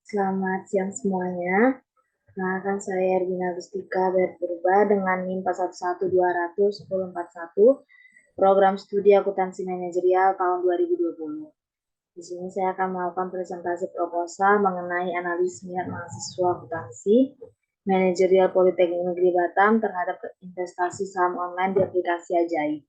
Selamat siang semuanya. Perkenalkan saya Erwina Gustika Berpurba dengan NIM 41121041 Program Studi Akuntansi Manajerial tahun 2020. Di sini saya akan melakukan presentasi proposal mengenai analisis minat mahasiswa akuntansi Manajerial Politeknik Negeri Batam terhadap investasi saham online di aplikasi Ajaib.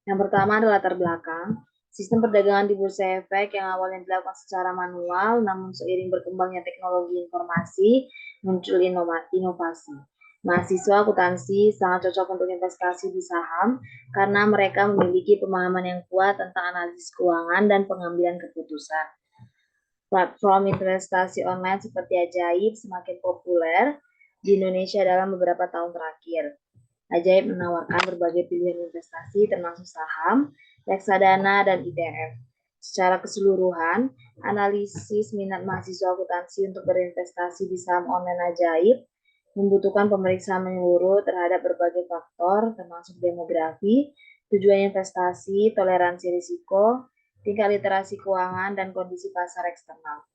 Yang pertama adalah latar belakang. Sistem perdagangan di Bursa Efek yang awalnya dilakukan secara manual, namun seiring berkembangnya teknologi informasi, muncul inovasi. Mahasiswa akuntansi sangat cocok untuk investasi di saham karena mereka memiliki pemahaman yang kuat tentang analisis keuangan dan pengambilan keputusan. Platform investasi online seperti Ajaib semakin populer di Indonesia dalam beberapa tahun terakhir. Ajaib menawarkan berbagai pilihan investasi termasuk saham, reksadana, dan ETF. Secara keseluruhan, analisis minat mahasiswa akuntansi untuk berinvestasi di saham online Ajaib membutuhkan pemeriksaan menyeluruh terhadap berbagai faktor termasuk demografi, tujuan investasi, toleransi risiko, tingkat literasi keuangan, dan kondisi pasar eksternal.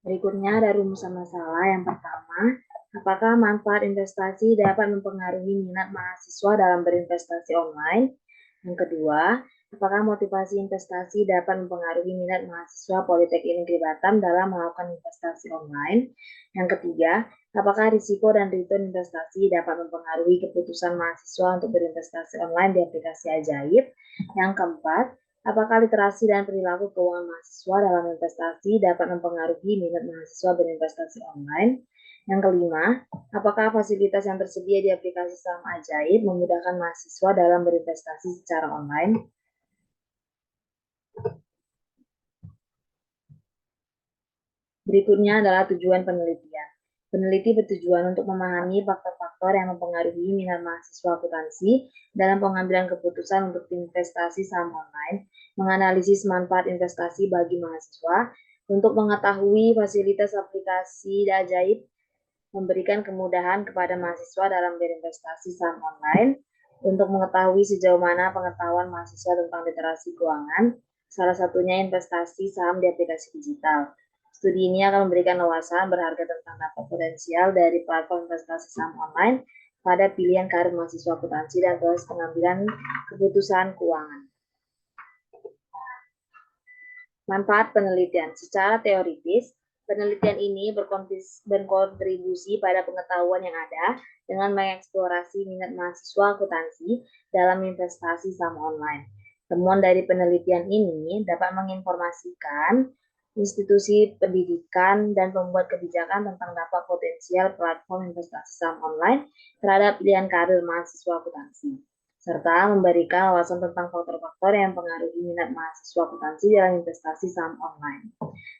Berikutnya ada rumusan masalah. Yang pertama, apakah manfaat investasi dapat mempengaruhi minat mahasiswa dalam berinvestasi online? Yang kedua, apakah motivasi investasi dapat mempengaruhi minat mahasiswa Politeknik Negeri Batam dalam melakukan investasi online? Yang ketiga, apakah risiko dan return investasi dapat mempengaruhi keputusan mahasiswa untuk berinvestasi online di aplikasi Ajaib? Yang keempat, apakah literasi dan perilaku keuangan mahasiswa dalam investasi dapat mempengaruhi minat mahasiswa berinvestasi online? Yang kelima, apakah fasilitas yang tersedia di aplikasi saham Ajaib memudahkan mahasiswa dalam berinvestasi secara online? Berikutnya adalah tujuan penelitian. Peneliti bertujuan untuk memahami faktor-faktor yang mempengaruhi minat mahasiswa akuntansi dalam pengambilan keputusan untuk investasi saham online, menganalisis manfaat investasi bagi mahasiswa, untuk mengetahui fasilitas aplikasi Ajaib memberikan kemudahan kepada mahasiswa dalam berinvestasi saham online, untuk mengetahui sejauh mana pengetahuan mahasiswa tentang literasi keuangan, salah satunya investasi saham di aplikasi digital. Studi ini akan memberikan wawasan berharga tentang dampak potensial dari platform investasi saham online pada pilihan karir mahasiswa akuntansi dan proses pengambilan keputusan keuangan. Manfaat penelitian. Secara teoritis, penelitian ini berkontribusi pada pengetahuan yang ada dengan mengeksplorasi minat mahasiswa akuntansi dalam investasi saham online. Temuan dari penelitian ini dapat menginformasikan institusi pendidikan dan pembuat kebijakan tentang dampak potensial platform investasi saham online terhadap pilihan karir mahasiswa akuntansi, serta memberikan wawasan tentang faktor-faktor yang mempengaruhi minat mahasiswa akuntansi dalam investasi saham online.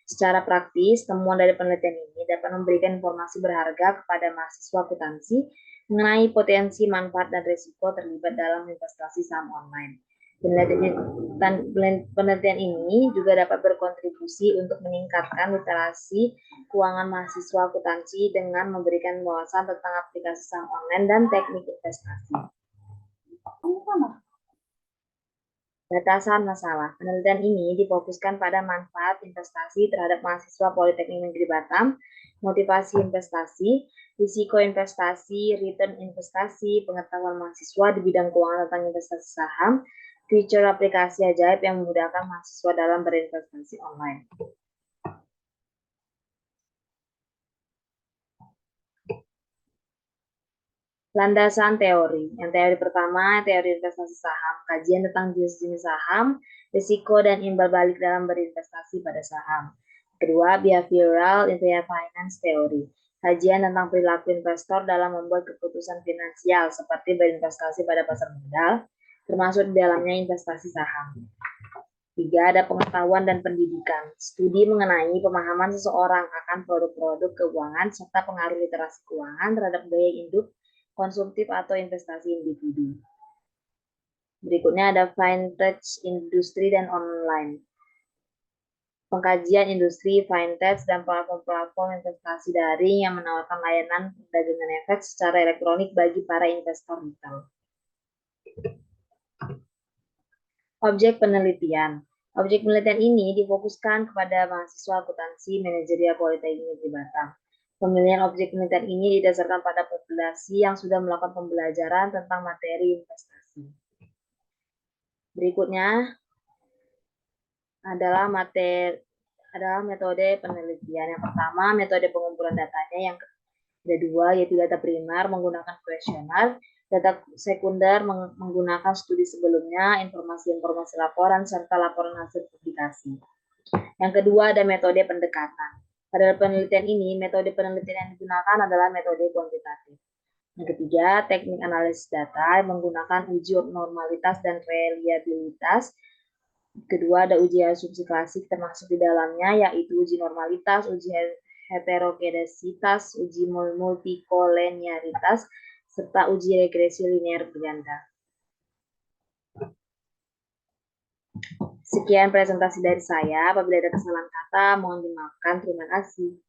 Secara praktis, temuan dari penelitian ini dapat memberikan informasi berharga kepada mahasiswa akuntansi mengenai potensi, manfaat, dan risiko terlibat dalam investasi saham online. Penelitian ini juga dapat berkontribusi untuk meningkatkan literasi keuangan mahasiswa akuntansi dengan memberikan wawasan tentang aplikasi saham online dan teknik investasi. Batasan masalah. Penelitian ini difokuskan pada manfaat investasi terhadap mahasiswa Politeknik Negeri Batam, motivasi investasi, risiko investasi, return investasi, pengetahuan mahasiswa di bidang keuangan tentang investasi saham, fitur aplikasi Ajaib yang memudahkan mahasiswa dalam berinvestasi online. Landasan teori. Yang teori pertama, teori investasi saham. Kajian tentang jenis-jenis saham, risiko dan imbal balik dalam berinvestasi pada saham. Kedua, behavioral finance theory. Kajian tentang perilaku investor dalam membuat keputusan finansial seperti berinvestasi pada pasar modal, termasuk di dalamnya investasi saham. Tiga, ada pengetahuan dan pendidikan. Studi mengenai pemahaman seseorang akan produk-produk keuangan serta pengaruh literasi keuangan terhadap gaya hidup konsumtif atau investasi individu. Berikutnya ada fintech, industri, dan online. Pengkajian industri, fintech, dan platform-platform investasi daring yang menawarkan layanan perdagangan efek secara elektronik bagi para investor retail. Objek penelitian. Objek penelitian ini difokuskan kepada mahasiswa akuntansi manajerial Politeknik Negeri Batam. Pemilihan objek penelitian ini didasarkan pada populasi yang sudah melakukan pembelajaran tentang materi investasi. Berikutnya adalah metode penelitian. Yang pertama, metode pengumpulan datanya. Yang kedua, yaitu data primer menggunakan kuesioner. Data sekunder menggunakan studi sebelumnya, informasi-informasi laporan, serta laporan hasil publikasi. Yang kedua, ada metode pendekatan. Pada penelitian ini, metode penelitian yang digunakan adalah metode kuantitatif. Yang ketiga, teknik analisis data menggunakan uji normalitas dan reliabilitas. Kedua, ada uji asumsi klasik termasuk di dalamnya, yaitu uji normalitas, uji heterogenesitas, uji multikolenialitas, serta uji regresi linear berganda. Sekian presentasi dari saya. Apabila ada kesalahan kata, mohon dimaafkan. Terima kasih.